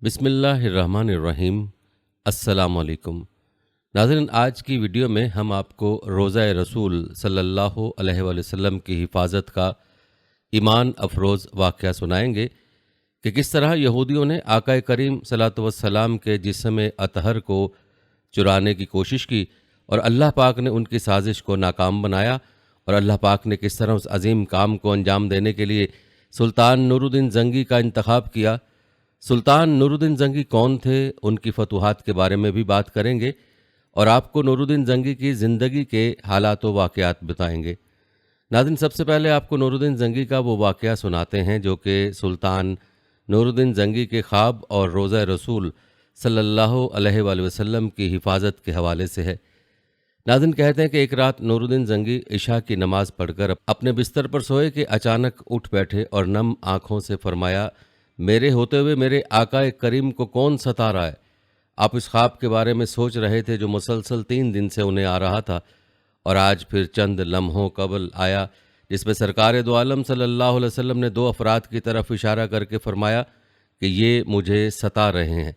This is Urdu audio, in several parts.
بسم اللہ الرحمن الرحیم۔ السلام علیکم ناظرین، آج کی ویڈیو میں ہم آپ کو روزہ رسول صلی اللہ علیہ وآلہ وسلم کی حفاظت کا ایمان افروز واقعہ سنائیں گے کہ کس طرح یہودیوں نے آقا کریم صلی اللہ علیہ وسلم کے جسم اطہر کو چرانے کی کوشش کی اور اللہ پاک نے ان کی سازش کو ناکام بنایا، اور اللہ پاک نے کس طرح اس عظیم کام کو انجام دینے کے لیے سلطان نور الدین زنگی کا انتخاب کیا۔ سلطان نور الدین زنگی کون تھے، ان کی فتوحات کے بارے میں بھی بات کریں گے، اور آپ کو نور الدین زنگی کی زندگی کے حالات و واقعات بتائیں گے۔ ناظرین، سب سے پہلے آپ کو نور الدین زنگی کا وہ واقعہ سناتے ہیں جو کہ سلطان نور الدین زنگی کے خواب اور روزہ رسول صلی اللہ علیہ وآلہ وسلم کی حفاظت کے حوالے سے ہے۔ ناظرین، کہتے ہیں کہ ایک رات نور الدین زنگی عشاء کی نماز پڑھ کر اپنے بستر پر سوئے کہ اچانک اٹھ بیٹھے اور نم آنکھوں سے فرمایا، میرے ہوتے ہوئے میرے آقا کریم کو کون ستا رہا ہے؟ آپ اس خواب کے بارے میں سوچ رہے تھے جو مسلسل 3 دن سے انہیں آ رہا تھا، اور آج پھر چند لمحوں قبل آیا، جس میں سرکار دو عالم صلی اللہ علیہ وسلم نے 2 افراد کی طرف اشارہ کر کے فرمایا کہ یہ مجھے ستا رہے ہیں۔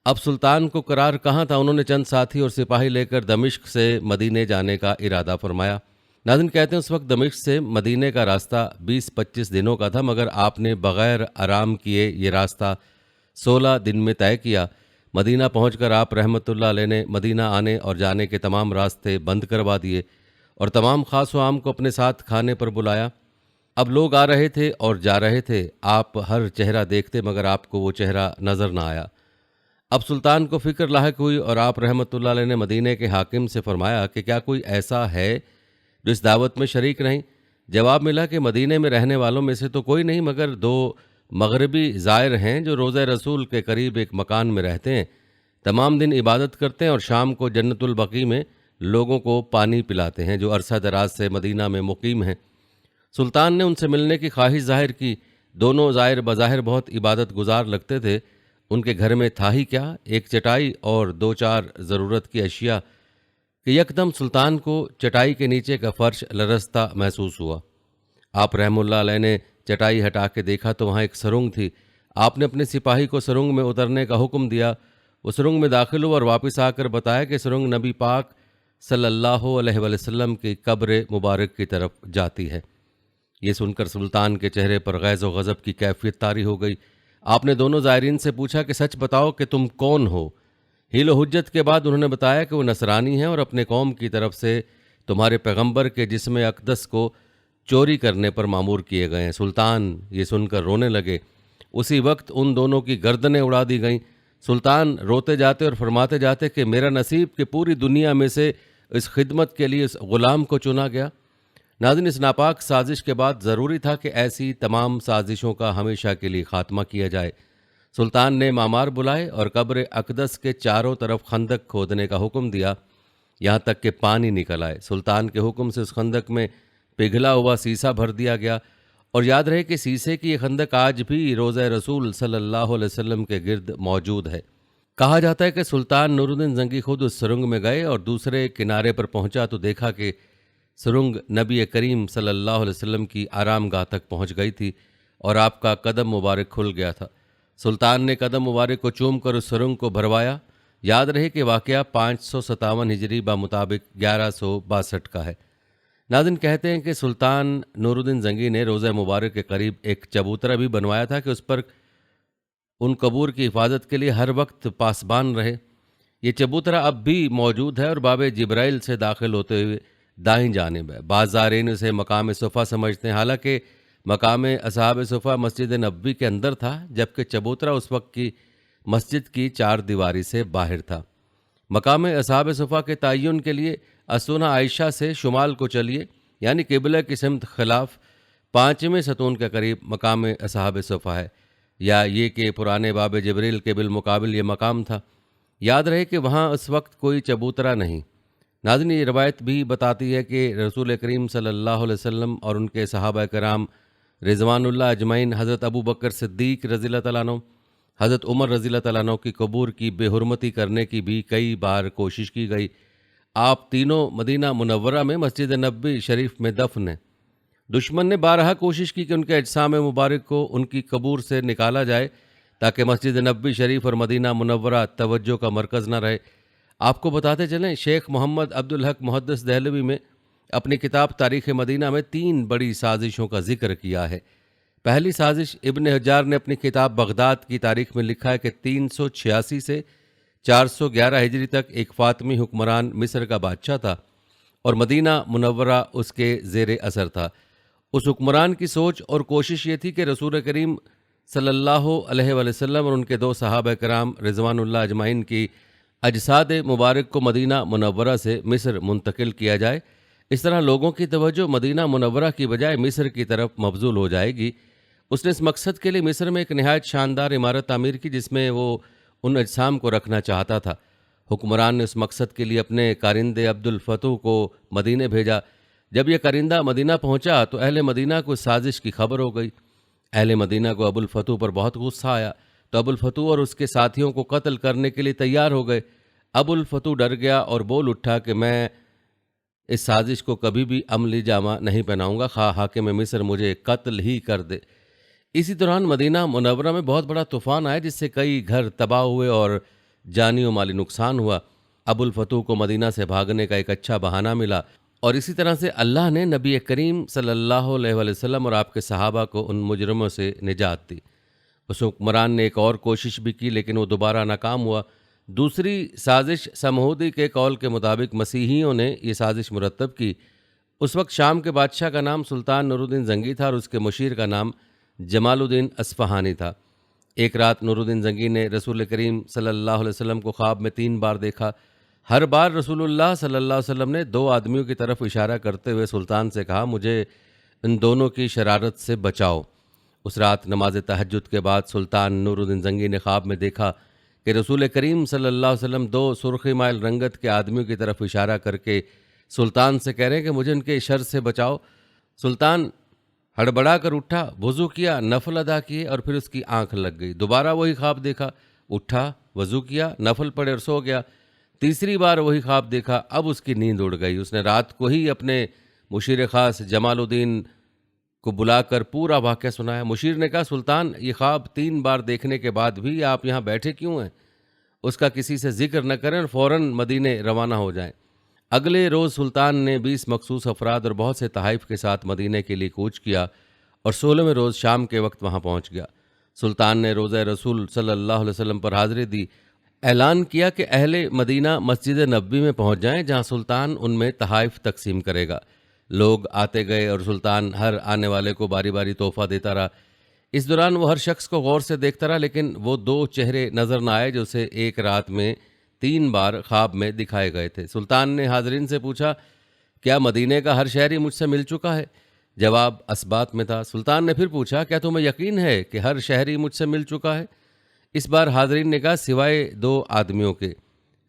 اب سلطان کو قرار کہاں تھا؟ انہوں نے چند ساتھی اور سپاہی لے کر دمشق سے مدینے جانے کا ارادہ فرمایا۔ ناظرین، کہتے ہیں اس وقت دمشق سے مدینے کا راستہ 20-25 دنوں کا تھا، مگر آپ نے بغیر آرام کیے یہ راستہ 16 دن میں طے کیا۔ مدینہ پہنچ کر آپ رحمۃ اللہ علیہ نے مدینہ آنے اور جانے کے تمام راستے بند کروا دیے اور تمام خاص و عام کو اپنے ساتھ کھانے پر بلایا۔ اب لوگ آ رہے تھے اور جا رہے تھے، آپ ہر چہرہ دیکھتے مگر آپ کو وہ چہرہ نظر نہ آیا۔ اب سلطان کو فکر لاحق ہوئی اور آپ رحمۃ اللہ علیہ نے مدینے کے حاکم سے فرمایا کہ کیا کوئی ایسا ہے جو اس دعوت میں شریک نہیں؟ جواب ملا کہ مدینے میں رہنے والوں میں سے تو کوئی نہیں، مگر 2 مغربی زائر ہیں جو روضہ رسول کے قریب ایک مکان میں رہتے ہیں، تمام دن عبادت کرتے ہیں اور شام کو جنت البقیع میں لوگوں کو پانی پلاتے ہیں، جو عرصہ دراز سے مدینہ میں مقیم ہیں۔ سلطان نے ان سے ملنے کی خواہش ظاہر کی۔ دونوں زائر بظاہر بہت عبادت گزار لگتے تھے۔ ان کے گھر میں تھا ہی کیا، ایک چٹائی اور 2-4 ضرورت کی اشیاء، کہ یکدم سلطان کو چٹائی کے نیچے کا فرش لرزتا محسوس ہوا۔ آپ رحم اللہ علیہ نے چٹائی ہٹا کے دیکھا تو وہاں ایک سرنگ تھی۔ آپ نے اپنے سپاہی کو سرنگ میں اترنے کا حکم دیا۔ وہ سرنگ میں داخل ہوا اور واپس آ کر بتایا کہ سرنگ نبی پاک صلی اللہ علیہ وآلہ وسلم کی قبر مبارک کی طرف جاتی ہے۔ یہ سن کر سلطان کے چہرے پر غیظ و غضب کی کیفیت طاری ہو گئی۔ آپ نے دونوں زائرین سے پوچھا کہ سچ بتاؤ کہ تم کون ہو؟ حیل و حجت کے بعد انہوں نے بتایا کہ وہ نصرانی ہیں اور اپنے قوم کی طرف سے تمہارے پیغمبر کے جسم اقدس کو چوری کرنے پر مامور کیے گئے ہیں۔ سلطان یہ سن کر رونے لگے۔ اسی وقت ان دونوں کی گردنیں اڑا دی گئیں۔ سلطان روتے جاتے اور فرماتے جاتے کہ میرا نصیب کہ پوری دنیا میں سے اس خدمت کے لیے اس غلام کو چنا گیا۔ ناظرین، اس ناپاک سازش کے بعد ضروری تھا کہ ایسی تمام سازشوں کا ہمیشہ کے لیے خاتمہ کیا جائے۔ سلطان نے معمار بلائے اور قبر اقدس کے چاروں طرف خندق کھودنے کا حکم دیا، یہاں تک کہ پانی نکل آئے۔ سلطان کے حکم سے اس خندق میں پگھلا ہوا سیسا بھر دیا گیا، اور یاد رہے کہ سیسے کی یہ خندق آج بھی روضہ رسول صلی اللہ علیہ وسلم کے گرد موجود ہے۔ کہا جاتا ہے کہ سلطان نور الدین زنگی خود اس سرنگ میں گئے اور دوسرے کنارے پر پہنچا تو دیکھا کہ سرنگ نبی کریم صلی اللہ علیہ وسلم کی آرام گاہ تک پہنچ گئی تھی اور آپ کا قدم مبارک کھل گیا تھا۔ سلطان نے قدم مبارک کو چوم کر اس سرنگ کو بھروایا۔ یاد رہے کہ واقعہ 557 ہجری بمطابق 1162 کا ہے۔ ناظرین، کہتے ہیں کہ سلطان نور الدین زنگی نے روضہ مبارک کے قریب ایک چبوترا بھی بنوایا تھا کہ اس پر ان قبور کی حفاظت کے لیے ہر وقت پاسبان رہے۔ یہ چبوترا اب بھی موجود ہے اور باب جبرائیل سے داخل ہوتے ہوئے دائیں جانب ہے۔ بعض زائرین اسے مقام صفا سمجھتے ہیں، حالانکہ مقام اصحاب صفا مسجد نبوی کے اندر تھا، جبکہ چبوترا اس وقت کی مسجد کی 4 دیواری سے باہر تھا۔ مقام اصحاب صفا کے تعین کے لیے اسونہ عائشہ سے شمال کو چلیے، یعنی قبلہ کی سمت خلاف 5ویں ستون کے قریب مقام اصحاب صفا ہے، یا یہ کہ پرانے باب جبریل کے بالمقابل یہ مقام تھا۔ یاد رہے کہ وہاں اس وقت کوئی چبوترا نہیں۔ ناظرین، یہ روایت بھی بتاتی ہے کہ رسول کریم صلی اللہ علیہ وسلم اور ان کے صحابہ کرام رضوان اللہ اجمعین، حضرت ابو بکر صدیق رضی اللہ تعالیٰ عنہ، حضرت عمر رضی اللہ تعالیٰ عنہ کی قبور کی بے حرمتی کرنے کی بھی کئی بار کوشش کی گئی۔ آپ تینوں مدینہ منورہ میں مسجد نبوی شریف میں دفن ہیں۔ دشمن نے بارہا کوشش کی کہ ان کے اجسام مبارک کو ان کی قبور سے نکالا جائے، تاکہ مسجد نبوی شریف اور مدینہ منورہ توجہ کا مرکز نہ رہے۔ آپ کو بتاتے چلیں، شیخ محمد عبدالحق محدث دہلوی میں اپنی کتاب تاریخ مدینہ میں 3 بڑی سازشوں کا ذکر کیا ہے۔ پہلی سازش ابن حجار نے اپنی کتاب بغداد کی تاریخ میں لکھا ہے کہ 386 سے 411 ہجری تک ایک فاطمی حکمران مصر کا بادشاہ تھا اور مدینہ منورہ اس کے زیر اثر تھا۔ اس حکمران کی سوچ اور کوشش یہ تھی کہ رسول کریم صلی اللہ علیہ وآلہ وسلم اور ان کے 2 صحابہ کرام رضوان اللہ اجمعین کی اجساد مبارک کو مدینہ منورہ سے مصر منتقل کیا جائے۔ اس طرح لوگوں کی توجہ مدینہ منورہ کی بجائے مصر کی طرف مبذول ہو جائے گی۔ اس نے اس مقصد کے لیے مصر میں ایک نہایت شاندار عمارت تعمیر کی جس میں وہ ان اجسام کو رکھنا چاہتا تھا۔ حکمران نے اس مقصد کے لیے اپنے کارندے عبد الفتوح کو مدینہ بھیجا۔ جب یہ کارندہ مدینہ پہنچا تو اہل مدینہ کو اس سازش کی خبر ہو گئی۔ اہل مدینہ کو ابو الفتوح پر بہت غصہ آیا تو ابو الفتوح اور اس کے ساتھیوں کو قتل کرنے کے لیے تیار ہو گئے۔ ابو الفتوح ڈر گیا اور بول اٹھا کہ میں اس سازش کو کبھی بھی عملی جامہ نہیں پہناؤں گا، خواہ حاکم مصر مجھے قتل ہی کر دے۔ اسی دوران مدینہ منورہ میں بہت بڑا طوفان آیا جس سے کئی گھر تباہ ہوئے اور جانی و مالی نقصان ہوا۔ ابو الفتوح کو مدینہ سے بھاگنے کا ایک اچھا بہانہ ملا اور اسی طرح سے اللہ نے نبی کریم صلی اللہ علیہ وآلہ وسلم اور آپ کے صحابہ کو ان مجرموں سے نجات دی۔ اس حکمران نے ایک اور کوشش بھی کی لیکن وہ دوبارہ ناکام ہوا۔ دوسری سازش سمہودی کے قول کے مطابق مسیحیوں نے یہ سازش مرتب کی۔ اس وقت شام کے بادشاہ کا نام سلطان نور الدین زنگی تھا اور اس کے مشیر کا نام جمال الدین اصفہانی تھا۔ ایک رات نور الدین زنگی نے رسول کریم صلی اللہ علیہ وسلم کو خواب میں 3 بار دیکھا۔ ہر بار رسول اللہ صلی اللہ علیہ وسلم نے 2 آدمیوں کی طرف اشارہ کرتے ہوئے سلطان سے کہا، مجھے ان دونوں کی شرارت سے بچاؤ۔ اس رات نماز تہجد کے بعد سلطان نور الدین زنگی نے خواب میں دیکھا کہ رسول کریم صلی اللہ علیہ وسلم 2 سرخی مائل رنگت کے آدمیوں کی طرف اشارہ کر کے سلطان سے کہہ رہے ہیں کہ مجھے ان کے شر سے بچاؤ۔ سلطان ہڑبڑا کر اٹھا، وضو کیا، نفل ادا کیے اور پھر اس کی آنکھ لگ گئی۔ دوبارہ وہی خواب دیکھا، اٹھا، وضو کیا، نفل پڑھے اور سو گیا۔ تیسری بار وہی خواب دیکھا، اب اس کی نیند اڑ گئی۔ اس نے رات کو ہی اپنے مشیر خاص جمال الدین کو بلا کر پورا واقعہ سنایا۔ مشیر نے کہا، سلطان یہ خواب 3 بار دیکھنے کے بعد بھی آپ یہاں بیٹھے کیوں ہیں؟ اس کا کسی سے ذکر نہ کریں اور فوراً مدینے روانہ ہو جائیں۔ اگلے روز سلطان نے 20 مخصوص افراد اور بہت سے تحائف کے ساتھ مدینہ کے لیے کوچ کیا اور 16ویں روز شام کے وقت وہاں پہنچ گیا۔ سلطان نے روضہ رسول صلی اللہ علیہ وسلم پر حاضری دی، اعلان کیا کہ اہل مدینہ مسجد نبوی میں پہنچ جائیں جہاں سلطان ان میں تحائف تقسیم کرے گا۔ لوگ آتے گئے اور سلطان ہر آنے والے کو باری باری تحفہ دیتا رہا۔ اس دوران وہ ہر شخص کو غور سے دیکھتا رہا لیکن وہ 2 چہرے نظر نہ آئے جو اسے ایک رات میں 3 بار خواب میں دکھائے گئے تھے۔ سلطان نے حاضرین سے پوچھا، کیا مدینے کا ہر شہری مجھ سے مل چکا ہے؟ جواب اثبات میں تھا۔ سلطان نے پھر پوچھا، کیا تمہیں یقین ہے کہ ہر شہری مجھ سے مل چکا ہے؟ اس بار حاضرین نے کہا، سوائے 2 آدمیوں کے۔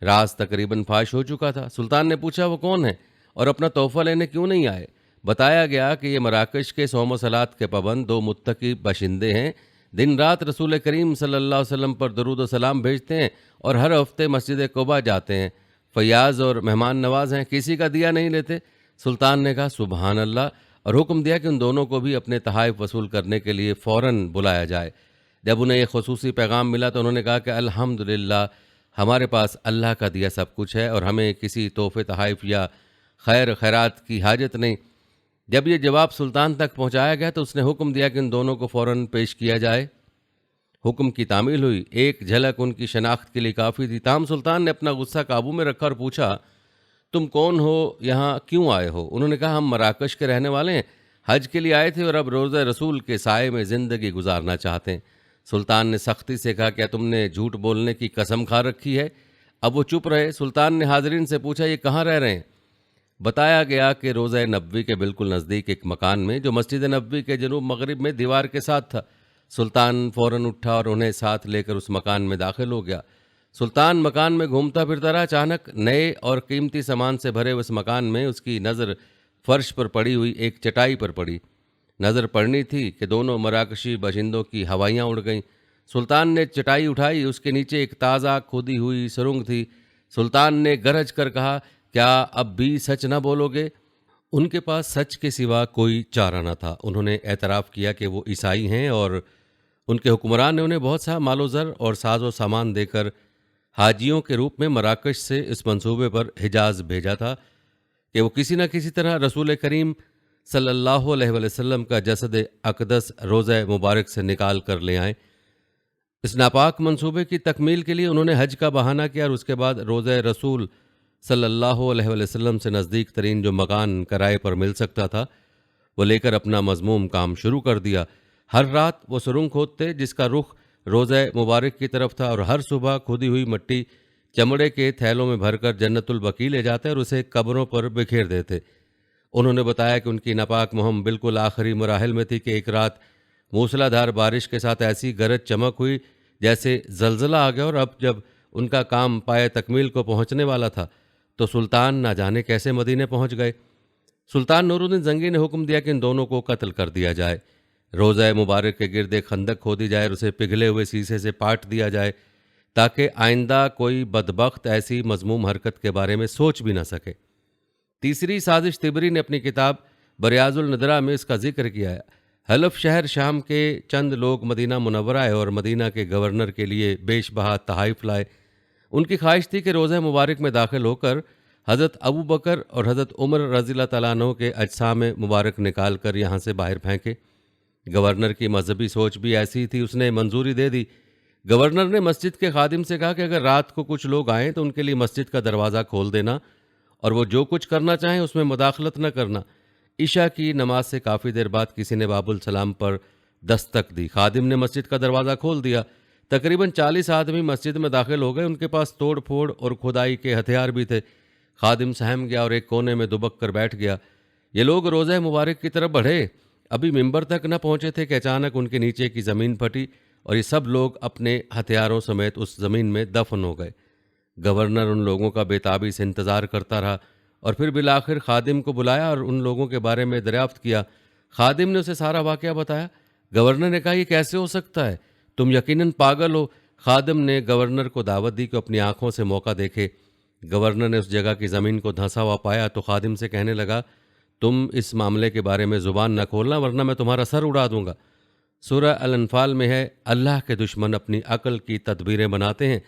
راز تقریباً فاش ہو چکا تھا۔ سلطان نے پوچھا، وہ کون ہیں اور اپنا تحفہ لینے کیوں نہیں آئے؟ بتایا گیا کہ یہ مراکش کے صوم و صلات کے پابند 2 متقی باشندے ہیں، دن رات رسول کریم صلی اللہ علیہ وسلم پر درود و سلام بھیجتے ہیں اور ہر ہفتے مسجد قباء جاتے ہیں، فیاض اور مہمان نواز ہیں، کسی کا دیا نہیں لیتے۔ سلطان نے کہا، سبحان اللہ، اور حکم دیا کہ ان دونوں کو بھی اپنے تحائف وصول کرنے کے لیے فوراً بلایا جائے۔ جب انہیں یہ خصوصی پیغام ملا تو انہوں نے کہا کہ الحمدللہ، ہمارے پاس اللہ کا دیا سب کچھ ہے اور ہمیں کسی تحفے تحائف یا خیر خیرات کی حاجت نہیں۔ جب یہ جواب سلطان تک پہنچایا گیا تو اس نے حکم دیا کہ ان دونوں کو فوراً پیش کیا جائے۔ حکم کی تعمیل ہوئی، ایک جھلک ان کی شناخت کے لیے کافی تھی۔ تاہم سلطان نے اپنا غصہ قابو میں رکھا اور پوچھا، تم کون ہو، یہاں کیوں آئے ہو؟ انہوں نے کہا، ہم مراکش کے رہنے والے ہیں، حج کے لیے آئے تھے اور اب روضہ رسول کے سائے میں زندگی گزارنا چاہتے ہیں۔ سلطان نے سختی سے کہا، کیا تم نے جھوٹ بولنے کی قسم کھا رکھی ہے؟ اب وہ چپ رہے۔ سلطان نے حاضرین سے پوچھا، یہ کہاں رہ رہے ہیں؟ بتایا گیا کہ روضہ نبوی کے بالکل نزدیک ایک مکان میں جو مسجد نبوی کے جنوب مغرب میں دیوار کے ساتھ تھا۔ سلطان فوراً اٹھا اور انہیں ساتھ لے کر اس مکان میں داخل ہو گیا۔ سلطان مکان میں گھومتا پھرتا رہا۔ اچانک نئے اور قیمتی سامان سے بھرے اس مکان میں اس کی نظر فرش پر پڑی ہوئی ایک چٹائی پر پڑی۔ نظر پڑنی تھی کہ دونوں مراکشی باشندوں کی ہوائیاں اڑ گئیں۔ سلطان نے چٹائی اٹھائی، اس کے نیچے ایک تازہ کھودی ہوئی سرنگ تھی۔ سلطان نے گرج کر کہا، کیا اب بھی سچ نہ بولو گے؟ ان کے پاس سچ کے سوا کوئی چارہ نہ تھا۔ انہوں نے اعتراف کیا کہ وہ عیسائی ہیں اور ان کے حکمران نے انہیں بہت سا مال و زر اور ساز و سامان دے کر حاجیوں کے روپ میں مراکش سے اس منصوبے پر حجاز بھیجا تھا کہ وہ کسی نہ کسی طرح رسول کریم صلی اللہ علیہ وآلہ وسلم کا جسد اقدس روضہ مبارک سے نکال کر لے آئیں۔ اس ناپاک منصوبے کی تکمیل کے لیے انہوں نے حج کا بہانہ کیا اور اس کے بعد روضہ رسول صلی اللہ علیہ وآلہ وسلم سے نزدیک ترین جو مکان کرائے پر مل سکتا تھا وہ لے کر اپنا مذموم کام شروع کر دیا۔ ہر رات وہ سرنگ کھودتے جس کا رخ روضہ مبارک کی طرف تھا، اور ہر صبح کھودی ہوئی مٹی چمڑے کے تھیلوں میں بھر کر جنت البقیع لے جاتے اور اسے قبروں پر بکھیر دیتے۔ انہوں نے بتایا کہ ان کی ناپاک مہم بالکل آخری مراحل میں تھی کہ ایک رات موسلا دھار بارش کے ساتھ ایسی گرج چمک ہوئی جیسے زلزلہ آ گیا، اور اب جب ان کا کام پائے تکمیل کو پہنچنے والا تھا تو سلطان نہ جانے کیسے مدینے پہنچ گئے۔ سلطان نور الدین زنگی نے حکم دیا کہ ان دونوں کو قتل کر دیا جائے، روضہ مبارک کے گرد ایک خندق کھودی جائے اور اسے پگھلے ہوئے سیسے سے پاٹ دیا جائے تاکہ آئندہ کوئی بدبخت ایسی مذموم حرکت کے بارے میں سوچ بھی نہ سکے۔ تیسری سازش تبری نے اپنی کتاب بریاض الندرہ میں اس کا ذکر کیا ہے۔ حلف شہر شام کے چند لوگ مدینہ منورہ آئے اور مدینہ کے گورنر کے لیے بیش بہا تحائف لائے۔ ان کی خواہش تھی کہ روضہ مبارک میں داخل ہو کر حضرت ابو بکر اور حضرت عمر رضی اللہ تعالیٰ عنہ کے اجسام مبارک نکال کر یہاں سے باہر پھینکے۔ گورنر کی مذہبی سوچ بھی ایسی تھی، اس نے منظوری دے دی۔ گورنر نے مسجد کے خادم سے کہا کہ اگر رات کو کچھ لوگ آئیں تو ان کے لیے مسجد کا دروازہ کھول دینا اور وہ جو کچھ کرنا چاہیں اس میں مداخلت نہ کرنا۔ عشاء کی نماز سے کافی دیر بعد کسی نے باب السلام پر دستک دی۔ خادم نے مسجد کا دروازہ کھول دیا۔ تقریباً 40 آدمی مسجد میں داخل ہو گئے۔ ان کے پاس توڑ پھوڑ اور کھدائی کے ہتھیار بھی تھے۔ خادم سہم گیا اور ایک کونے میں دبک کر بیٹھ گیا۔ یہ لوگ روضہ مبارک کی طرف بڑھے، ابھی ممبر تک نہ پہنچے تھے کہ اچانک ان کے نیچے کی زمین پھٹی اور یہ سب لوگ اپنے ہتھیاروں سمیت اس زمین میں دفن ہو گئے۔ گورنر ان لوگوں کا بے تابی سے انتظار کرتا رہا اور پھر بالآخر خادم کو بلایا اور ان لوگوں کے بارے میں دریافت کیا۔ خادم نے اسے سارا واقعہ بتایا۔ گورنر نے کہا یہ کیسے ہو سکتا ہے، تم یقیناً پاگل ہو۔ خادم نے گورنر کو دعوت دی کہ اپنی آنکھوں سے موقع دیکھے۔ گورنر نے اس جگہ کی زمین کو دھنسا ہوا پایا تو خادم سے کہنے لگا تم اس معاملے کے بارے میں زبان نہ کھولنا ورنہ میں تمہارا سر اڑا دوں گا۔ سورہ الانفال میں ہے، اللہ کے دشمن اپنی عقل کی تدبیریں بناتے ہیں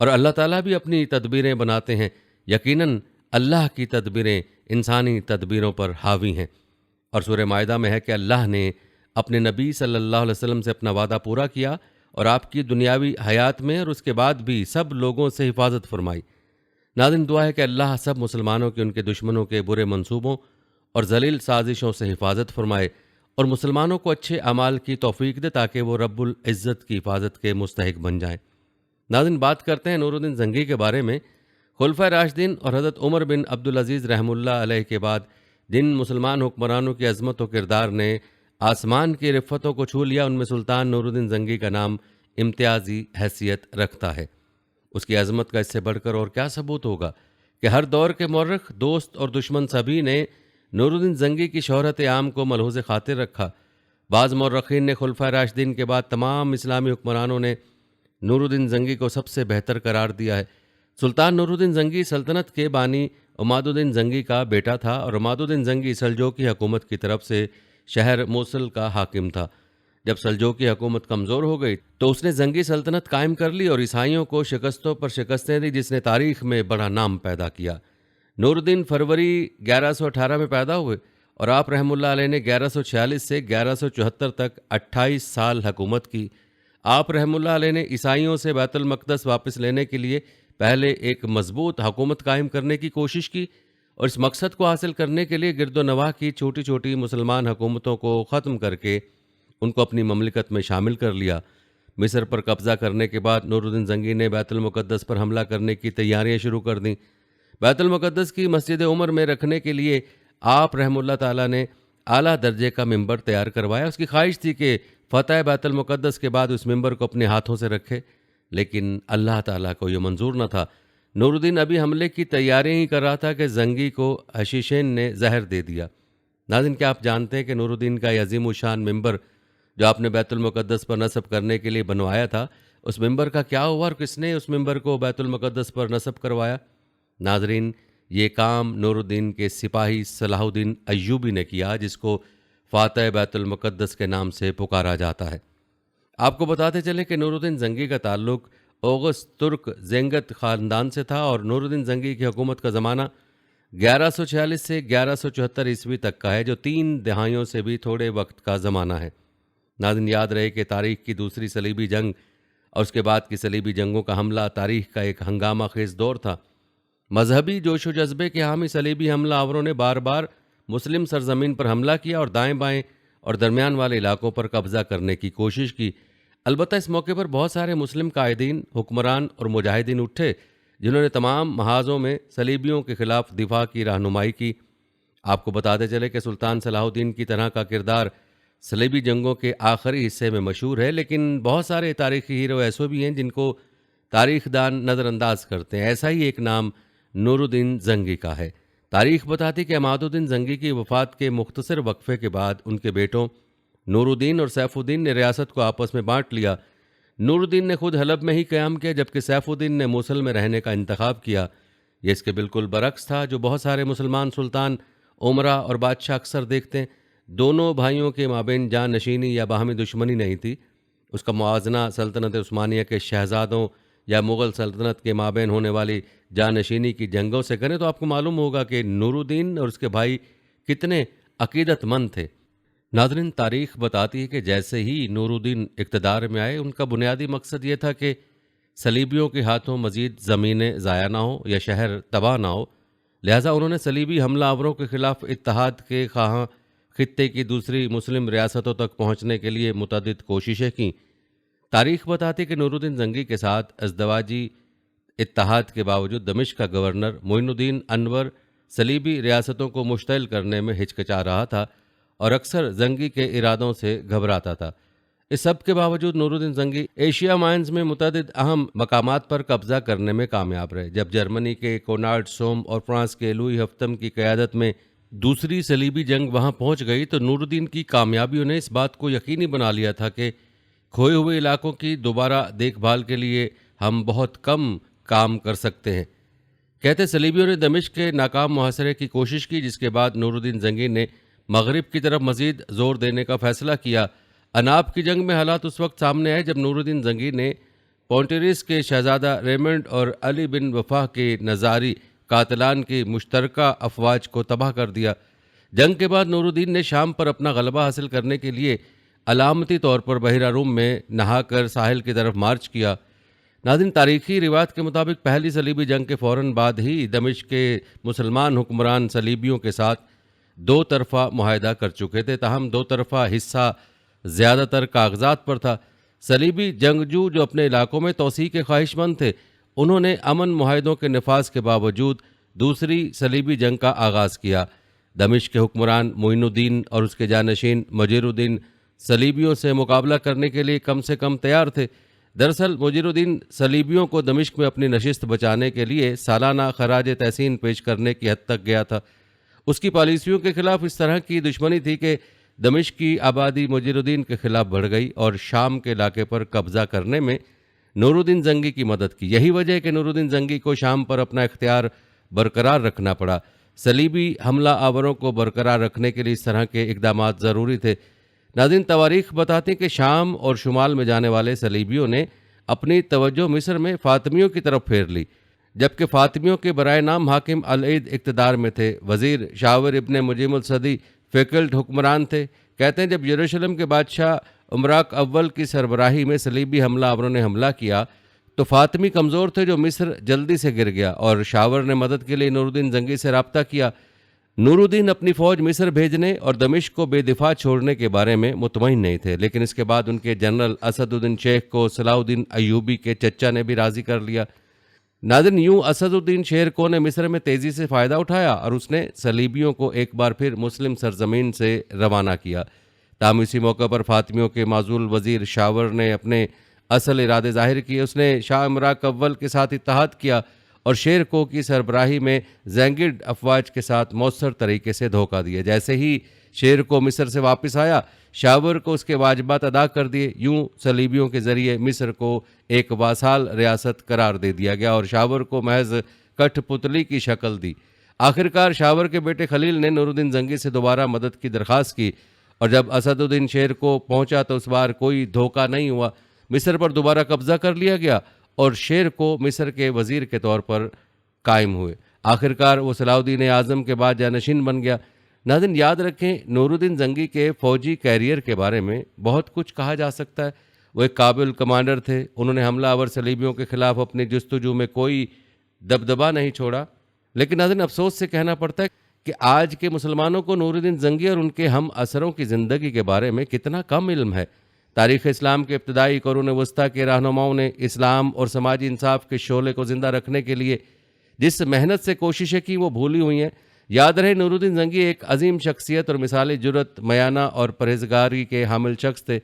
اور اللہ تعالیٰ بھی اپنی تدبیریں بناتے ہیں، یقیناً اللہ کی تدبیریں انسانی تدبیروں پر حاوی ہیں۔ اور سورہ مائدہ میں ہے کہ اللہ نے اپنے نبی صلی اللہ علیہ وسلم سے اپنا وعدہ پورا کیا اور آپ کی دنیاوی حیات میں اور اس کے بعد بھی سب لوگوں سے حفاظت فرمائی۔ ناظرین، دعا ہے کہ اللہ سب مسلمانوں کے ان کے دشمنوں کے برے منصوبوں اور ذلیل سازشوں سے حفاظت فرمائے اور مسلمانوں کو اچھے اعمال کی توفیق دے تاکہ وہ رب العزت کی حفاظت کے مستحق بن جائیں۔ ناظرین، بات کرتے ہیں نور الدین زنگی کے بارے میں۔ خلفائے راشدین اور حضرت عمر بن عبدالعزیز رحمہ اللہ علیہ کے بعد جن مسلمان حکمرانوں کی عظمت و کردار نے آسمان کی رفتوں کو چھو لیا، ان میں سلطان نور الدین زنگی کا نام امتیازی حیثیت رکھتا ہے۔ اس کی عظمت کا اس سے بڑھ کر اور کیا ثبوت ہوگا کہ ہر دور کے مورخ، دوست اور دشمن سبھی نے نور الدین زنگی کی شہرت عام کو ملحوظ خاطر رکھا۔ بعض مورخین نے خلفائے راشدین کے بعد تمام اسلامی حکمرانوں نے نور الدین زنگی کو سب سے بہتر قرار دیا ہے۔ سلطان نور الدین زنگی سلطنت کے بانی عماد الدین زنگی کا بیٹا تھا اور عماد الدین زنگی سلجوقی حکومت کی طرف سے شہر موصل کا حاکم تھا۔ جب سلجوقی حکومت کمزور ہو گئی تو اس نے زنگی سلطنت قائم کر لی اور عیسائیوں کو شکستوں پر شکستیں دی، جس نے تاریخ میں بڑا نام پیدا کیا۔ نور الدین فروری 1118 میں پیدا ہوئے اور آپ رحمہ اللہ علیہ نے 1146 سے 1174 تک 28 سال حکومت کی۔ آپ رحمہ اللہ علیہ نے عیسائیوں سے بیت المقدس واپس لینے کے لیے پہلے ایک مضبوط حکومت قائم کرنے کی کوشش کی اور اس مقصد کو حاصل کرنے کے لیے گرد و نواح کی چھوٹی چھوٹی مسلمان حکومتوں کو ختم کر کے ان کو اپنی مملکت میں شامل کر لیا۔ مصر پر قبضہ کرنے کے بعد نور الدین زنگی نے بیت المقدس پر حملہ کرنے کی تیاریاں شروع کر دیں۔ بیت المقدس کی مسجد عمر میں رکھنے کے لیے آپ رحمہ اللہ تعالیٰ نے اعلیٰ درجے کا ممبر تیار کروایا۔ اس کی خواہش تھی کہ فتح بیت المقدس کے بعد اس ممبر کو اپنے ہاتھوں سے رکھے، لیکن اللہ تعالیٰ کو یہ منظور نہ تھا۔ نور الدین ابھی حملے کی تیاریاں ہی کر رہا تھا کہ زنگی کو حشیشین نے زہر دے دیا۔ ناظرین، کیا آپ جانتے ہیں کہ نور الدین کا یہ عظیم الشان ممبر جو آپ نے بیت المقدس پر نصب کرنے کے لیے بنوایا تھا، اس ممبر کا کیا ہوا اور کس نے اس ممبر کو بیت المقدس پر نصب کروایا؟ ناظرین، یہ کام نور الدین کے سپاہی صلاح الدین ایوبی نے کیا، جس کو فاتح بیت المقدس کے نام سے پکارا جاتا ہے۔ آپ کو بتاتے چلے کہ نور الدین زنگی کا تعلق اوغس ترک زینگت خاندان سے تھا اور نور الدین زنگی کی حکومت کا زمانہ 1146 سے 1174 عیسوی تک کا ہے، جو 3 دہائیوں سے بھی تھوڑے وقت کا زمانہ ہے۔ ناظرین، یاد رہے کہ تاریخ کی دوسری صلیبی جنگ اور اس کے بعد کی صلیبی جنگوں کا حملہ تاریخ کا ایک ہنگامہ خیز دور تھا۔ مذہبی جوش و جذبے کے حامی صلیبی حملہ آوروں نے بار بار مسلم سرزمین پر حملہ کیا اور دائیں بائیں اور درمیان والے علاقوں پر قبضہ کرنے کی کوشش کی۔ البتہ اس موقع پر بہت سارے مسلم قائدین، حکمران اور مجاہدین اٹھے جنہوں نے تمام محاذوں میں صلیبیوں کے خلاف دفاع کی رہنمائی کی۔ آپ کو بتاتے چلے کہ سلطان صلاح الدین کی طرح کا کردار صلیبی جنگوں کے آخری حصے میں مشہور ہے، لیکن بہت سارے تاریخی ہیرو ایسے بھی ہیں جن کو تاریخ دان نظر انداز کرتے ہیں۔ ایسا ہی ایک نام نور الدین زنگی کا ہے۔ تاریخ بتاتی کہ عماد الدین زنگی کی وفات کے مختصر وقفے کے بعد ان کے بیٹوں نور الدین اور سیف الدین نے ریاست کو آپس میں بانٹ لیا۔ نور الدین نے خود حلب میں ہی قیام کیا، جبکہ سیف الدین نے موصل میں رہنے کا انتخاب کیا۔ یہ اس کے بالکل برعکس تھا جو بہت سارے مسلمان سلطان، عمرا اور بادشاہ اکثر دیکھتے ہیں۔ دونوں بھائیوں کے مابین جان نشینی یا باہمی دشمنی نہیں تھی۔ اس کا موازنہ سلطنت عثمانیہ کے شہزادوں یا مغل سلطنت کے مابین ہونے والی جانشینی کی جنگوں سے کریں تو آپ کو معلوم ہوگا کہ نور الدین اور اس کے بھائی کتنے عقیدت مند تھے۔ ناظرین، تاریخ بتاتی ہے کہ جیسے ہی نور الدین اقتدار میں آئے، ان کا بنیادی مقصد یہ تھا کہ صلیبیوں کے ہاتھوں مزید زمینیں ضائع نہ ہوں یا شہر تباہ نہ ہو، لہٰذا انہوں نے صلیبی حملہ آوروں کے خلاف اتحاد کے خواہاں خطے کی دوسری مسلم ریاستوں تک پہنچنے کے لیے متعدد کوششیں کیں۔ تاریخ بتاتی کہ نور الدین زنگی کے ساتھ ازدواجی اتحاد کے باوجود دمشق کا گورنر معین الدین انور صلیبی ریاستوں کو مشتعل کرنے میں ہچکچا رہا تھا اور اکثر زنگی کے ارادوں سے گھبراتا تھا۔ اس سب کے باوجود نور الدین زنگی ایشیا مائنز میں متعدد اہم مقامات پر قبضہ کرنے میں کامیاب رہے۔ جب جرمنی کے کونارڈ سوم اور فرانس کے لوئی ہفتم کی قیادت میں دوسری صلیبی جنگ وہاں پہنچ گئی تو نور الدین کی کامیابیوں نے اس بات کو یقینی بنا لیا تھا کہ کھوئے ہوئے علاقوں کی دوبارہ دیکھ بھال کے لیے ہم بہت کم کام کر سکتے ہیں۔ کہتے صلیبیوں نے دمشق کے ناکام محاصرے کی کوشش کی، جس کے بعد نور الدین زنگی نے مغرب کی طرف مزید زور دینے کا فیصلہ کیا۔ اناب کی جنگ میں حالات اس وقت سامنے آئے جب نور الدین زنگی نے پونٹریس کے شہزادہ ریمنڈ اور علی بن وفا کے نظاری قاتلان کی مشترکہ افواج کو تباہ کر دیا۔ جنگ کے بعد نور الدین نے شام پر اپنا غلبہ حاصل کرنے کے لیے علامتی طور پر بحیرہ روم میں نہا کر ساحل کی طرف مارچ کیا۔ ناظرین، تاریخی روایت کے مطابق پہلی صلیبی جنگ کے فوراً بعد ہی دمشق کے مسلمان حکمران صلیبیوں کے ساتھ دو طرفہ معاہدہ کر چکے تھے، تاہم دو طرفہ حصہ زیادہ تر کاغذات پر تھا۔ صلیبی جنگجو جو اپنے علاقوں میں توسیع کے خواہش مند تھے، انہوں نے امن معاہدوں کے نفاذ کے باوجود دوسری صلیبی جنگ کا آغاز کیا۔ دمشق کے حکمران معین الدین اور اس کے جانشین مجیر الدین صلیبیوں سے مقابلہ کرنے کے لیے کم سے کم تیار تھے۔ دراصل مجیر الدین صلیبیوں کو دمشق میں اپنی نشست بچانے کے لیے سالانہ خراج تحسین پیش کرنے کی حد تک گیا تھا۔ اس کی پالیسیوں کے خلاف اس طرح کی دشمنی تھی کہ دمشق کی آبادی مجیر الدین کے خلاف بڑھ گئی اور شام کے علاقے پر قبضہ کرنے میں نور الدین زنگی کی مدد کی۔ یہی وجہ ہے کہ نور الدین زنگی کو شام پر اپنا اختیار برقرار رکھنا پڑا۔ صلیبی حملہ آوروں کو برقرار رکھنے کے لیے اس طرح کے اقدامات ضروری تھے۔ ناظرین، تواریخ بتاتے ہیں کہ شام اور شمال میں جانے والے صلیبیوں نے اپنی توجہ مصر میں فاطمیوں کی طرف پھیر لی، جبکہ فاطمیوں کے برائے نام حاکم العید اقتدار میں تھے۔ وزیر شاور ابن مجیم الصدی فیکلٹ حکمران تھے۔ کہتے ہیں جب یروشلم کے بادشاہ عمراق اول کی سربراہی میں صلیبی حملہ آوروں نے حملہ کیا تو فاطمی کمزور تھے جو مصر جلدی سے گر گیا اور شاور نے مدد کے لیے نور الدین زنگی سے رابطہ کیا۔ نور الدین اپنی فوج مصر بھیجنے اور دمشق کو بے دفاع چھوڑنے کے بارے میں مطمئن نہیں تھے، لیکن اس کے بعد ان کے جنرل اسد الدین شیخ کو صلاح الدین ایوبی کے چچا نے بھی راضی کر لیا۔ ناظرین، یوں اسد الدین شیر کو نے مصر میں تیزی سے فائدہ اٹھایا اور اس نے صلیبیوں کو ایک بار پھر مسلم سرزمین سے روانہ کیا۔ تاہم اسی موقع پر فاطمیوں کے معزول وزیر شاور نے اپنے اصل ارادے ظاہر کیے۔ اس نے شاہ عمراق اول کے ساتھ اتحاد کیا اور شیر کو کی سربراہی میں زینگڈ افواج کے ساتھ مؤثر طریقے سے دھوکہ دیا۔ جیسے ہی شیر کو مصر سے واپس آیا، شاور کو اس کے واجبات ادا کر دیے۔ یوں صلیبیوں کے ذریعے مصر کو ایک واسال ریاست قرار دے دیا گیا اور شاور کو محض کٹھ پتلی کی شکل دی۔ آخرکار شاور کے بیٹے خلیل نے نور الدین زنگی سے دوبارہ مدد کی درخواست کی اور جب اسد الدین شیر کو پہنچا تو اس بار کوئی دھوکہ نہیں ہوا، مصر پر دوبارہ قبضہ کر لیا گیا اور شیر کو مصر کے وزیر کے طور پر قائم ہوئے۔ آخرکار وہ صلاح الدین اعظم کے بعد جانشین بن گیا۔ ناظرین یاد رکھیں، نور الدین زنگی کے فوجی کیریئر کے بارے میں بہت کچھ کہا جا سکتا ہے۔ وہ ایک قابل کمانڈر تھے، انہوں نے حملہ آور صلیبیوں کے خلاف اپنی جستجو میں کوئی دبدبا نہیں چھوڑا، لیکن ناظرین افسوس سے کہنا پڑتا ہے کہ آج کے مسلمانوں کو نور الدین زنگی اور ان کے ہم اثروں کی زندگی کے بارے میں کتنا کم علم ہے۔ تاریخ اسلام کے ابتدائی قرون وسطیٰ کے رہنماؤں نے اسلام اور سماجی انصاف کے شعلے کو زندہ رکھنے کے لیے جس محنت سے کوششیں کی وہ بھولی ہوئی ہیں۔ یاد رہے، نور الدین زنگی ایک عظیم شخصیت اور مثالی جرأت، میانہ اور پرہیزگاری کے حامل شخص تھے۔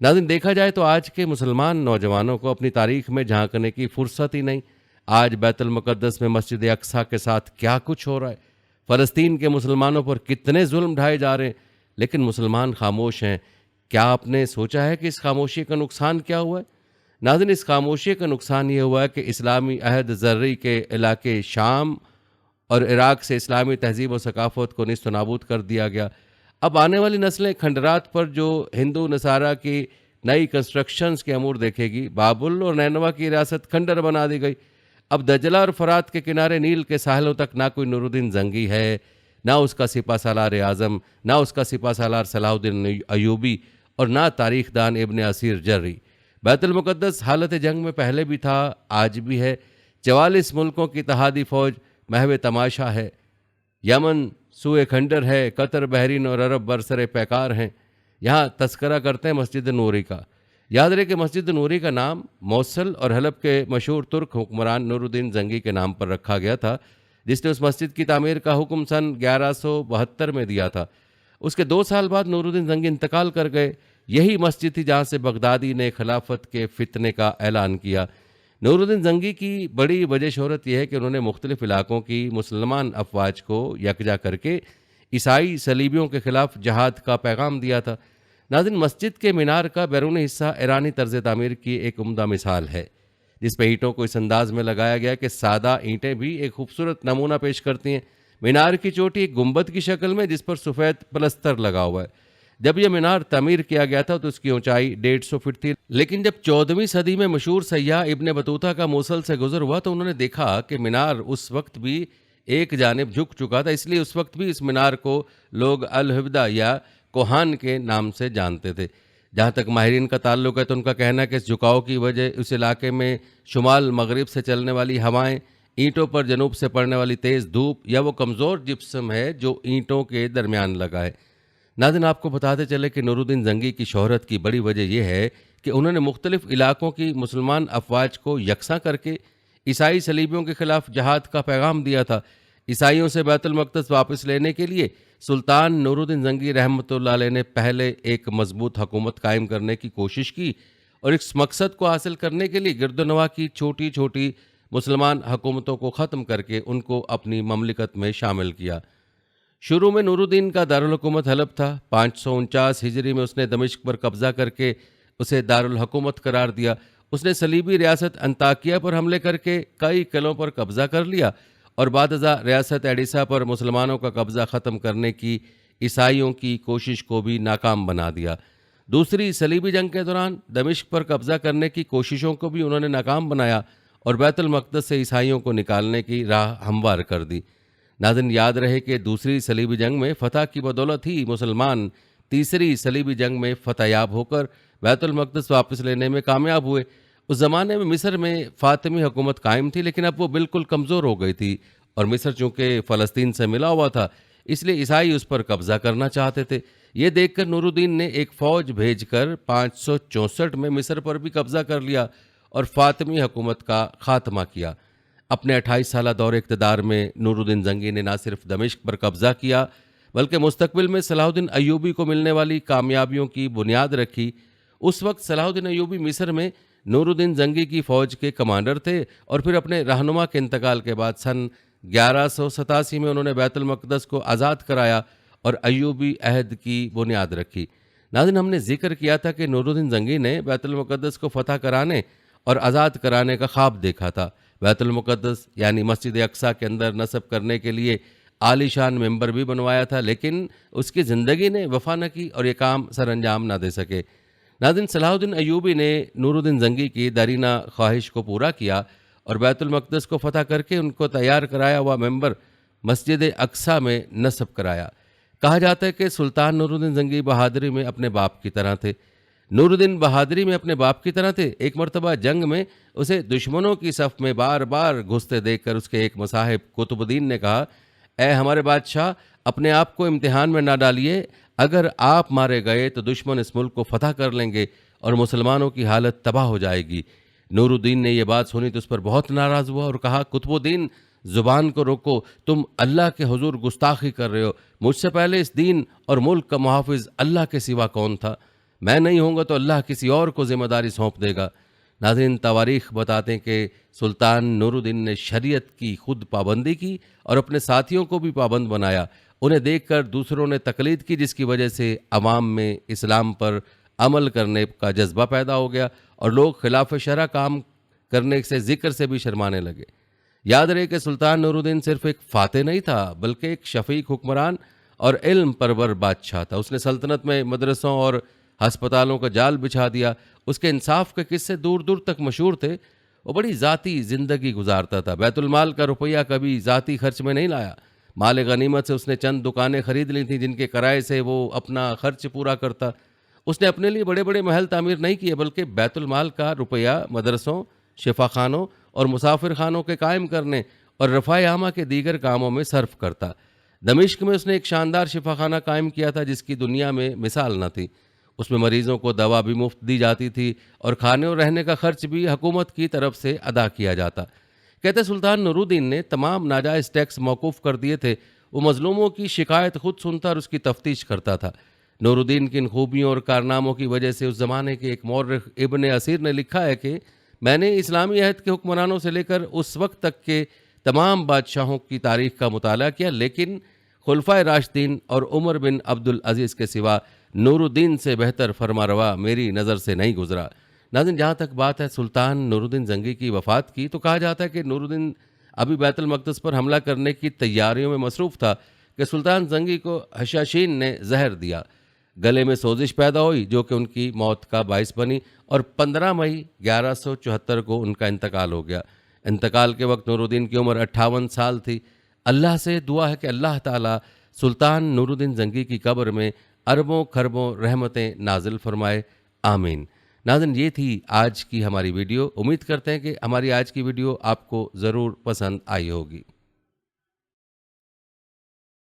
ناظرین دیکھا جائے تو آج کے مسلمان نوجوانوں کو اپنی تاریخ میں جھانکنے کی فرصت ہی نہیں۔ آج بیت المقدس میں مسجد اقصیٰ کے ساتھ کیا کچھ ہو رہا ہے، فلسطین کے مسلمانوں پر کتنے ظلم ڈھائے جا رہے ہیں، لیکن مسلمان خاموش ہیں۔ کیا آپ نے سوچا ہے کہ اس خاموشی کا نقصان کیا ہوا ہے؟ ناظرین اس خاموشی کا نقصان یہ ہوا ہے کہ اسلامی عہد زرعی کے علاقے شام اور عراق سے اسلامی تہذیب و ثقافت کو نیست و نابود کر دیا گیا۔ اب آنے والی نسلیں کھنڈرات پر جو ہندو نصارہ کی نئی کنسٹرکشنز کے امور دیکھے گی۔ بابل اور نینوا کی ریاست کھنڈر بنا دی گئی۔ اب دجلہ اور فرات کے کنارے نیل کے ساحلوں تک نہ کوئی نور الدین زنگی ہے، نہ اس کا سپہ سالار اعظم، نہ اس کا سپہ سالار صلاح الدین ایوبی، اور نہ تاریخ دان ابن اسیر جرری۔ بیت المقدس حالت جنگ میں پہلے بھی تھا، آج بھی ہے۔ 44 ملکوں کی اتحادی فوج محو تماشا ہے۔ یمن سوئے کھنڈر ہے، قطر، بحرین اور عرب برسر پیکار ہیں۔ یہاں تذکرہ کرتے ہیں مسجد نوری کا۔ یاد رہے کہ مسجد نوری کا نام موصل اور حلب کے مشہور ترک حکمران نور الدین زنگی کے نام پر رکھا گیا تھا، جس نے اس مسجد کی تعمیر کا حکم سن 1172 میں دیا تھا۔ اس کے 2 سال بعد نور الدین زنگی انتقال کر گئے۔ یہی مسجد تھی جہاں سے بغدادی نے خلافت کے فتنے کا اعلان کیا۔ نور الدین زنگی کی بڑی وجہ شہرت یہ ہے کہ انہوں نے مختلف علاقوں کی مسلمان افواج کو یکجا کر کے عیسائی صلیبیوں کے خلاف جہاد کا پیغام دیا تھا۔ ناظرین مسجد کے مینار کا بیرونی حصہ ایرانی طرز تعمیر کی ایک عمدہ مثال ہے، جس پہ اینٹوں کو اس انداز میں لگایا گیا کہ سادہ اینٹیں بھی ایک خوبصورت نمونہ پیش کرتی ہیں۔ مینار کی چوٹی ایک گنبد کی شکل میں جس پر سفید پلستر لگا ہوا ہے۔ جب یہ مینار تعمیر کیا گیا تھا تو اس کی اونچائی 150 فٹ تھی، لیکن جب 14ویں صدی میں مشہور سیاح ابن بطوطہ کا موصل سے گزر ہوا تو انہوں نے دیکھا کہ مینار اس وقت بھی ایک جانب جھک چکا تھا، اس لیے اس وقت بھی اس مینار کو لوگ الہبدہ یا کوہان کے نام سے جانتے تھے۔ جہاں تک ماہرین کا تعلق ہے تو ان کا کہنا ہے کہ اس جھکاؤ کی وجہ اس علاقے میں شمال مغرب سے چلنے والی ہوائیں، اینٹوں پر جنوب سے پڑنے والی تیز دھوپ یا وہ کمزور جپسم ہے جو اینٹوں کے درمیان لگا ہے۔ ناظرین آپ کو بتاتے چلے کہ نور الدین زنگی کی شہرت کی بڑی وجہ یہ ہے کہ انہوں نے مختلف علاقوں کی مسلمان افواج کو یکساں کر کے عیسائی صلیبیوں کے خلاف جہاد کا پیغام دیا تھا۔ عیسائیوں سے بیت المقدس واپس لینے کے لیے سلطان نور الدین زنگی رحمۃ اللہ علیہ نے پہلے ایک مضبوط حکومت قائم کرنے کی کوشش کی اور اس مقصد کو حاصل کرنے کے لیے گرد و نواح کی چھوٹی چھوٹی مسلمان حکومتوں کو ختم کر کے ان کو اپنی مملکت میں شامل کیا۔ شروع میں نور الدین کا دارالحکومت حلب تھا۔ 549 ہجری میں اس نے دمشق پر قبضہ کر کے اسے دارالحکومت قرار دیا۔ اس نے صلیبی ریاست انطاکیہ پر حملے کر کے کئی قلعوں پر قبضہ کر لیا اور بعد ازاں ریاست ایڈیسا پر مسلمانوں کا قبضہ ختم کرنے کی عیسائیوں کی کوشش کو بھی ناکام بنا دیا۔ دوسری صلیبی جنگ کے دوران دمشق پر قبضہ کرنے کی کوششوں کو بھی انہوں نے ناکام بنایا اور بیت المقدس سے عیسائیوں کو نکالنے کی راہ ہموار کر دی۔ ناظرین یاد رہے کہ دوسری صلیبی جنگ میں فتح کی بدولت ہی مسلمان تیسری صلیبی جنگ میں فتح یاب ہو کر بیت المقدس واپس لینے میں کامیاب ہوئے۔ اس زمانے میں مصر میں فاطمی حکومت قائم تھی، لیکن اب وہ بالکل کمزور ہو گئی تھی اور مصر چونکہ فلسطین سے ملا ہوا تھا اس لیے عیسائی اس پر قبضہ کرنا چاہتے تھے۔ یہ دیکھ کر نور الدین نے ایک فوج بھیج کر 564 میں مصر پر بھی قبضہ کر لیا اور فاطمی حکومت کا خاتمہ کیا۔ اپنے 28 سالہ دور اقتدار میں نور الدین زنگی نے نہ صرف دمشق پر قبضہ کیا بلکہ مستقبل میں صلاح الدین ایوبی کو ملنے والی کامیابیوں کی بنیاد رکھی۔ اس وقت صلاح الدین ایوبی مصر میں نور الدین زنگی کی فوج کے کمانڈر تھے اور پھر اپنے رہنما کے انتقال کے بعد سن 1187 میں انہوں نے بیت المقدس کو آزاد کرایا اور ایوبی عہد کی بنیاد رکھی۔ ناظرین ہم نے ذکر کیا تھا کہ نور الدین زنگی نے بیت المقدس کو فتح کرانے اور آزاد کرانے کا خواب دیکھا تھا۔ بیت المقدس یعنی مسجد اقصیٰ کے اندر نصب کرنے کے لیے عالی شان ممبر بھی بنوایا تھا، لیکن اس کی زندگی نے وفا نہ کی اور یہ کام سر انجام نہ دے سکے۔ ناظرین، صلاح الدین ایوبی نے نور الدین زنگی کی دیرینہ خواہش کو پورا کیا اور بیت المقدس کو فتح کر کے ان کو تیار کرایا ہوا ممبر مسجد اقصیٰ میں نصب کرایا۔ کہا جاتا ہے کہ سلطان نور الدین زنگی بہادری میں اپنے باپ کی طرح تھے۔ نور الدین بہادری میں اپنے باپ کی طرح تھے۔ ایک مرتبہ جنگ میں اسے دشمنوں کی صف میں بار بار گھستے دیکھ کر اس کے ایک مصاحب قطب الدین نے کہا، اے ہمارے بادشاہ، اپنے آپ کو امتحان میں نہ ڈالیے، اگر آپ مارے گئے تو دشمن اس ملک کو فتح کر لیں گے اور مسلمانوں کی حالت تباہ ہو جائے گی۔ نور الدین نے یہ بات سنی تو اس پر بہت ناراض ہوا اور کہا، قطب الدین، زبان کو روکو، تم اللہ کے حضور گستاخی کر رہے ہو۔ مجھ سے پہلے اس دین اور ملک کا محافظ اللہ کے سوا کون تھا؟ میں نہیں ہوں گا تو اللہ کسی اور کو ذمہ داری سونپ دے گا۔ ناظرین، تواریخ بتاتے ہیں کہ سلطان نور الدین نے شریعت کی خود پابندی کی اور اپنے ساتھیوں کو بھی پابند بنایا۔ انہیں دیکھ کر دوسروں نے تقلید کی، جس کی وجہ سے عوام میں اسلام پر عمل کرنے کا جذبہ پیدا ہو گیا اور لوگ خلاف شرع کام کرنے سے ذکر سے بھی شرمانے لگے۔ یاد رہے کہ سلطان نور الدین صرف ایک فاتح نہیں تھا بلکہ ایک شفیق حکمران اور علم پرور بادشاہ تھا۔ اس نے سلطنت میں مدرسوں اور ہسپتالوں کا جال بچھا دیا۔ اس کے انصاف کے قصے دور دور تک مشہور تھے۔ وہ بڑی ذاتی زندگی گزارتا تھا، بیت المال کا روپیہ کبھی ذاتی خرچ میں نہیں لایا۔ مال غنیمت سے اس نے چند دکانیں خرید لی تھیں جن کے کرائے سے وہ اپنا خرچ پورا کرتا۔ اس نے اپنے لیے بڑے بڑے محل تعمیر نہیں کیے بلکہ بیت المال کا روپیہ مدرسوں، شفا خانوں اور مسافر خانوں کے قائم کرنے اور رفع عامہ کے دیگر کاموں میں صرف کرتا۔ دمشق میں اس نے ایک شاندار شفا خانہ قائم کیا تھا جس کی دنیا میں مثال نہ تھی۔ اس میں مریضوں کو دوا بھی مفت دی جاتی تھی اور کھانے اور رہنے کا خرچ بھی حکومت کی طرف سے ادا کیا جاتا۔ کہتے سلطان نور الدین نے تمام ناجائز ٹیکس موقوف کر دیے تھے۔ وہ مظلوموں کی شکایت خود سنتا اور اس کی تفتیش کرتا تھا۔ نور الدین کی ان خوبیوں اور کارناموں کی وجہ سے اس زمانے کے ایک مورخ ابن اسیر نے لکھا ہے کہ میں نے اسلامی عہد کے حکمرانوں سے لے کر اس وقت تک کے تمام بادشاہوں کی تاریخ کا مطالعہ کیا، لیکن خلفائے راشدین اور عمر بن عبد العزیز کے سوا نور الدین سے بہتر فرمانروا میری نظر سے نہیں گزرا۔ ناظرین، جہاں تک بات ہے سلطان نور الدین زنگی کی وفات کی، تو کہا جاتا ہے کہ نور الدین ابھی بیت المقدس پر حملہ کرنے کی تیاریوں میں مصروف تھا کہ سلطان زنگی کو حشاشین نے زہر دیا۔ گلے میں سوزش پیدا ہوئی جو کہ ان کی موت کا باعث بنی اور 15 مئی 1174 کو ان کا انتقال ہو گیا۔ انتقال کے وقت نور الدین کی عمر 58 سال تھی۔ اللہ سے دعا ہے کہ اللہ تعالیٰ سلطان نور الدین زنگی کی قبر میں اربوں کھربوں رحمتیں نازل فرمائے، آمین۔ ناظرین، یہ تھی آج کی ہماری ویڈیو۔ امید کرتے ہیں کہ ہماری آج کی ویڈیو آپ کو ضرور پسند آئی ہوگی۔